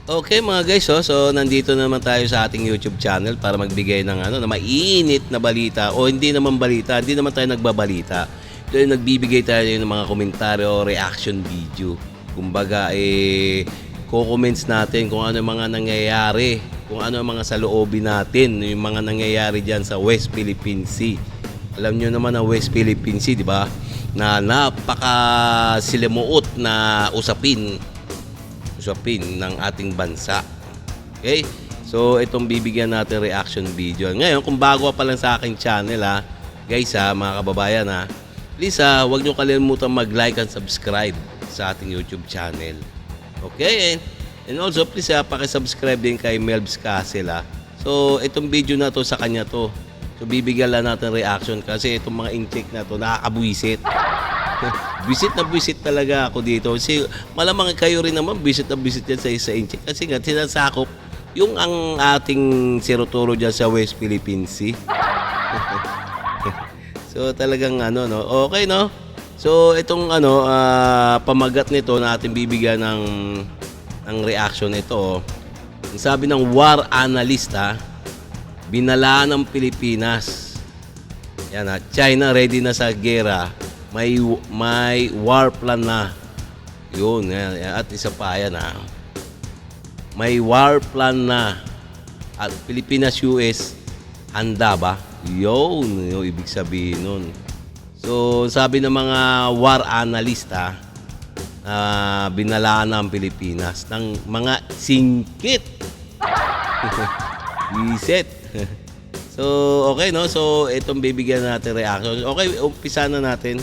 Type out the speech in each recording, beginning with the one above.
Okay mga guys, so nandito naman tayo sa ating YouTube channel para magbigay ng na mainit na balita o hindi naman balita, hindi naman tayo nagbabalita. Ito yung nagbibigay tayo ng mga komentaryo o reaction video. Kumbaga ko-comments natin kung ano yung mga nangyayari, kung ano yung mga saloobin natin, yung mga nangyayari diyan sa West Philippine Sea. Alam niyo naman na West Philippine Sea, di ba? Na napaka-silimuot na usapin ng ating bansa. Okay? So, itong bibigyan natin reaction video. Ngayon, kung bago pa lang sa aking channel, guys, mga kababayan, please, huwag nyo kalimutan mag-like and subscribe sa ating YouTube channel. Okay? And also, please, pakisubscribe din kay Melbs Castle, So, itong video na to sa kanya to. So, bibigyan lang natin reaction kasi itong mga in-check na to, nakakabwisit. Buwisit talaga ako dito. Kasi malamang kayo rin naman buwisit na buwisit yan sa isa incheck. Kasi nga sinasakop yung ang ating serotoro dyan sa West Philippine Sea. So talagang okay no? So itong pamagat nito na ating bibigyan ng reaction nito. Ang sabi ng war analyst, binalaan ng Pilipinas. Yan, China ready na sa gera. May war plan na. Yun, at isa pa yan, may war plan na. At Pilipinas-US, handa ba? Yun, yung ibig sabihin nun. So, sabi ng mga war analyst, binalaan ng Pilipinas ng mga singkit. Reset. So, okay no? So, itong bibigyan natin reaction. Okay, umpisa na natin.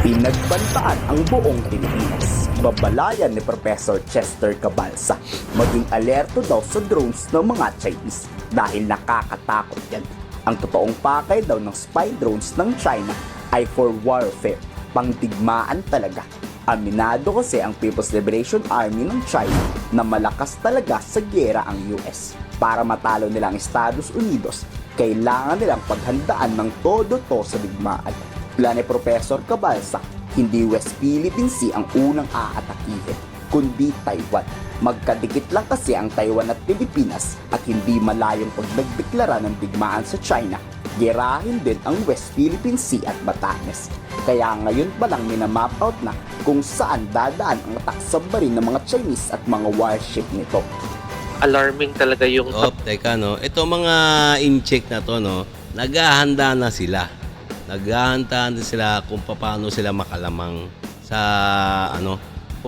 Pinagbantaan ang buong Pilipinas. Babalayan ni Professor Chester Cabalsa. Maging alerto daw sa drones ng mga Chinese dahil nakakatakot yan. Ang totoong pakay daw ng spy drones ng China ay for warfare. Pangdigmaan talaga. Aminado kasi ang People's Liberation Army ng China na malakas talaga sa giyera ang US. Para matalo nila ang Estados Unidos, kailangan nilang paghandaan ng todo-to sa digmaan. Plan ni Professor Cabalsa, hindi West Philippine Sea ang unang aatakihin, kundi Taiwan. Magkadikit lang kasi ang Taiwan at Pilipinas at hindi malayong pag nagdeklara ng digmaan sa China, gerahin din ang West Philippine Sea at Batanes. Kaya ngayon pa lang minamap out na kung saan dadaan ang attack submarine ng mga Chinese at mga warship nito. Alarming talaga yung... Teka ito mga in-check na to naghahanda na sila. Naghahanda na sila kung paano sila makalamang sa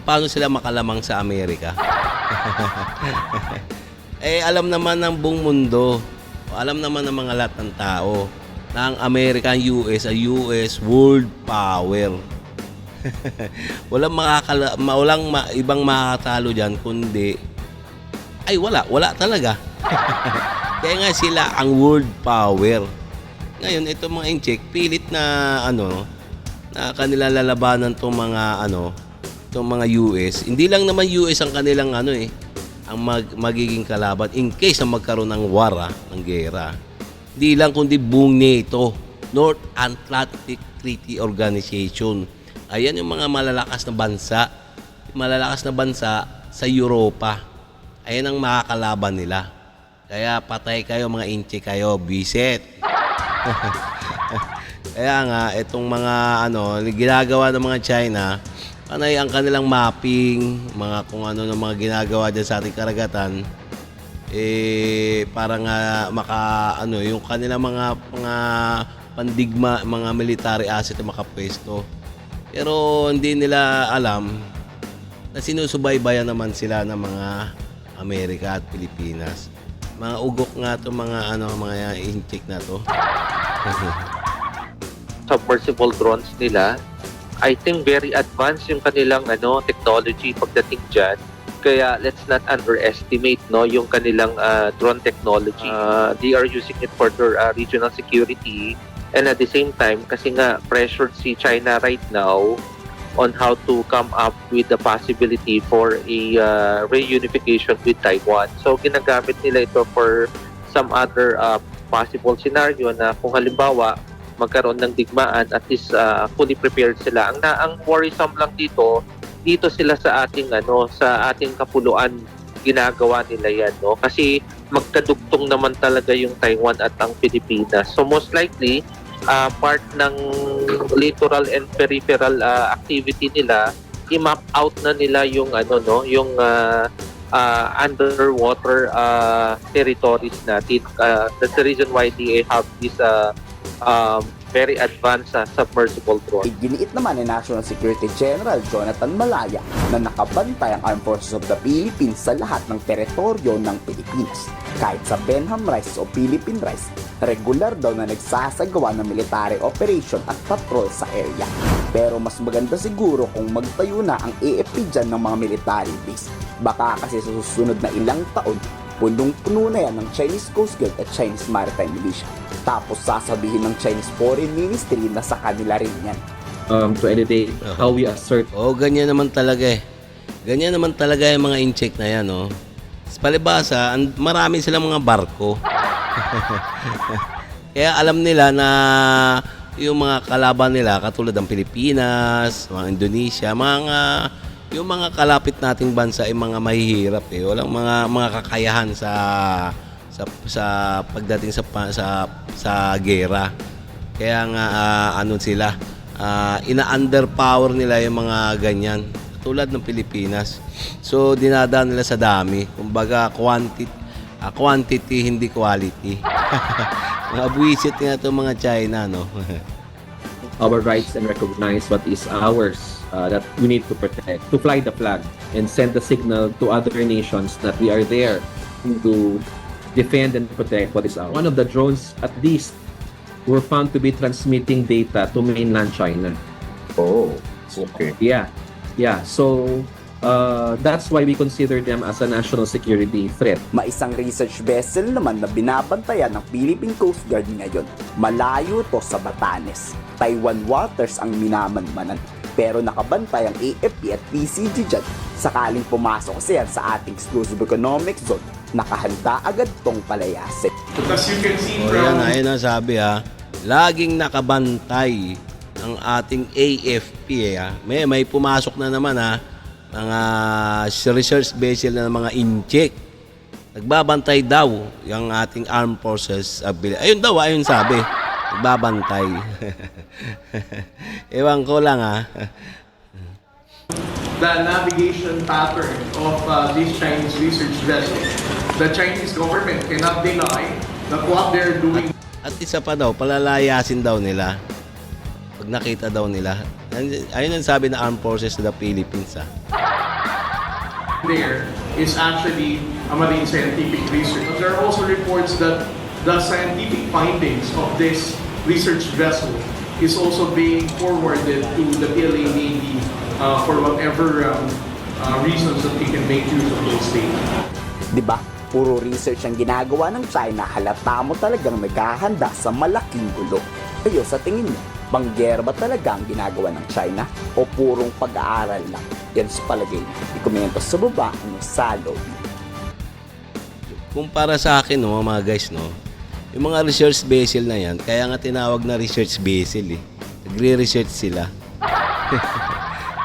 paano sila makalamang sa Amerika. Alam naman ng buong mundo, alam naman ng mga lahat ng tao na ang Amerika, ang US, US world power. walang ibang makakatalo diyan kundi wala talaga. Kaya nga sila ang world power. Ngayon, itong mga in-check, pilit na na kanila lalabanan tong mga tong mga US. Hindi lang naman US ang kanilang ang magiging kalaban in case na magkaroon ng war, ng gera. Hindi lang kundi buong NATO, North Atlantic Treaty Organization. Ayan yung mga malalakas na bansa. Malalakas na bansa sa Europa. Ayan ang makakalaban nila. Kaya patay kayo mga inche kayo, bisit. Kaya nga, itong mga ginagawa ng mga China, panay ang kanilang mapping, mga kung ano ng mga ginagawa dyan sa ating karagatan, para nga yung kanilang mga pandigma, mga military asset na makapwesto. Pero hindi nila alam na sinusubaybayan naman sila ng mga Amerika at Pilipinas. Mga ugok nga to mga mga in-check na to. submersible drones nila, I think very advanced yung kanilang technology pagdating dyan. Kaya let's not underestimate yung kanilang drone technology. They are using it for their regional security, and at the same time kasi nga pressured si China right now on how to come up with the possibility for a reunification with Taiwan. So ginagamit nila ito for some other possible scenario na kung halimbawa magkaroon ng digmaan, at least fully prepared sila. Ang worrisome lang dito dito sila sa ating sa ating kapuluan ginagawa nila yan, no? Kasi magkadugtong naman talaga yung Taiwan at ang Pilipinas. So most likely part ng littoral and peripheral activity nila, i-map out na nila yung yung underwater territories natin. That's the reason why they have this very advanced submersible drone. Iginiit naman ni National Security General Jonathan Malaya na nakabantay ang Armed Forces of the Philippines sa lahat ng teritoryo ng Pilipinas. Kahit sa Benham Rice o Philippine Rice, regular daw na nagsasagawa ng military operation at patrol sa area. Pero mas maganda siguro kung magtayo na ang AFP dyan ng mga military base. Baka kasi sa susunod na ilang taon, punong-puno na yan ng Chinese Coast Guard at Chinese Maritime Militia. Tapos sasabihin ng Chinese Foreign Ministry na sa kanila rin yan. To elevate how we assert. Ganyan naman talaga eh. Ganyan naman talaga yung mga incheck na yan, no? Sa palibasa, marami silang mga barko. Kaya alam nila na yung mga kalaban nila, katulad ng Pilipinas, mga Indonesia, yung mga kalapit nating bansa ay mga mahihirap eh. Walang mga kakayahan sa pagdating sa gera. Kaya nga sila ina-underpower nila yung mga ganyan tulad ng Pilipinas. So dinadaan nila sa dami. Kumbaga quantity hindi quality. Nabwisit nga itong mga China, no? Our rights and recognize what is ours that we need to protect, to fly the flag and send the signal to other nations that we are there to defend and protect what is ours. One of the drones, at least, were found to be transmitting data to mainland China. Oh, okay. Yeah. So that's why we consider them as a national security threat. Maisang research vessel naman na binabantayan ng Philippine Coast Guard ngayon. Malayo to sa Batanes. Taiwan waters ang minamanmanan. Pero nakabantay ang AFP at PCG dyan. Sakaling pumasok siya sa ating exclusive economic zone, nakahanda agad tong palayasin. As you can see from... Ayun ang sabi laging nakabantay ang ating AFP May pumasok na naman mga research vessel na mga incheck. Nagbabantay daw yung ating armed forces. Ayun daw, ayun sabi. Nagbabantay. Ewan ko lang the navigation pattern of this Chinese research vessel. The Chinese government cannot deny that what they're doing At isa pa daw, palalayasin daw nila. Pag nakita daw nila. Ayun ang sabi ng Armed Forces of the Philippines there is actually a marine scientific research. There are also reports that the scientific findings of this research vessel is also being forwarded to the PLA Navy for whatever reasons that they can make use of those data. Diba? Puro research ang ginagawa ng China, halata mo talagang naghahanda sa malaking gulo. Kayo, sa tingin mo, banggera ba talaga ang ginagawa ng China o purong pag-aaral lang? Yan sa palagay niyo. I-komento sa baba ang salo. Kumpara sa akin, mga guys, yung mga research vessel na yan, kaya nga tinawag na research vessel Nagre-research sila.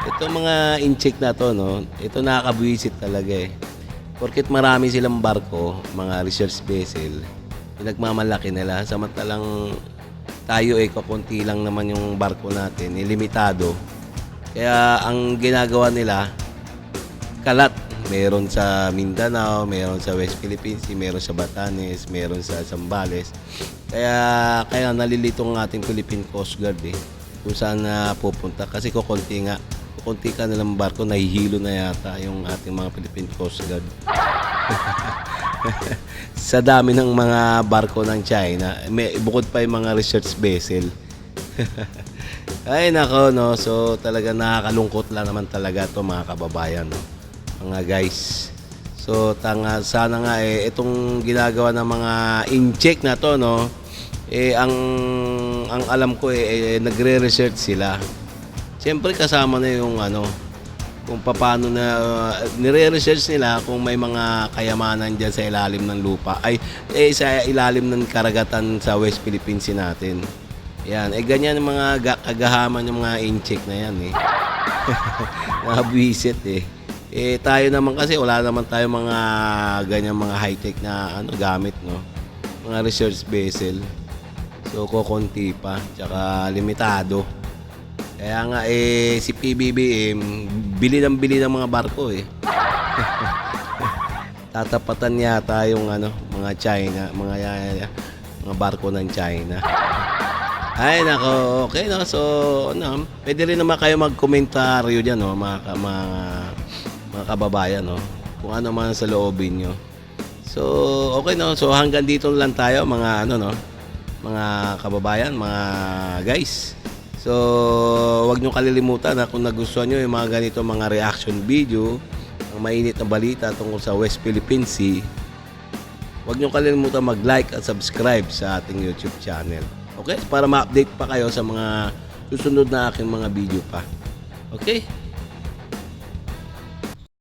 Ito mga in-check na to, ito nakakabwisit talaga Porket marami silang barko, mga research vessel, pinagmamalaki nila. Samantalang tayo kukunti lang naman yung barko natin, limitado. Kaya ang ginagawa nila, kalat. Meron sa Mindanao, meron sa West Philippines, meron sa Batanes, meron sa Zambales. Kaya nalilito ang ating Philippine Coast Guard kung saan na pupunta. Kasi kukunti ka nilang barko, nahihilo na yata yung ating mga Philippine Coast Guard. Sa dami ng mga barko ng China, bukod pa yung mga research vessel. Ay nako, so talaga nakakalungkot lang naman talaga to mga kababayan, mga guys. So sana nga itong ginagawa ng mga in-check na to, ang alam ko nagre-research sila. Siyempre kasama na yung kung paano na nire-research nila kung may mga kayamanan diyan sa ilalim ng lupa sa ilalim ng karagatan sa West Philippines natin. Yan, ganyan ang mga kagahaman ng mga incheck na yan eh. Mga buwisit eh. Tayo naman kasi wala naman tayo mga ganyan mga high-tech na gamit, no? Mga research vessel. So, kokonti pa, tsaka limitado. Kaya nga si PBBM, bili ng mga barko eh. Tatapatan yata yung mga China, mga barko ng China. Ay, nako, okay, no? So, pwede rin naman kayo mag-komentaryo dyan, no? Mga kababayan, no? Kung ano man sa loobin nyo. So, okay, no? So, hanggang dito lang tayo, mga mga kababayan, mga guys. So, wag nyo kalilimutan na kung nagustuhan nyo yung mga ganito, mga reaction video, ang mainit na balita tungkol sa West Philippine Sea, wag nyo kalilimutan mag-like at subscribe sa ating YouTube channel. Okay? Para ma-update pa kayo sa mga susunod na aking mga video pa. Okay?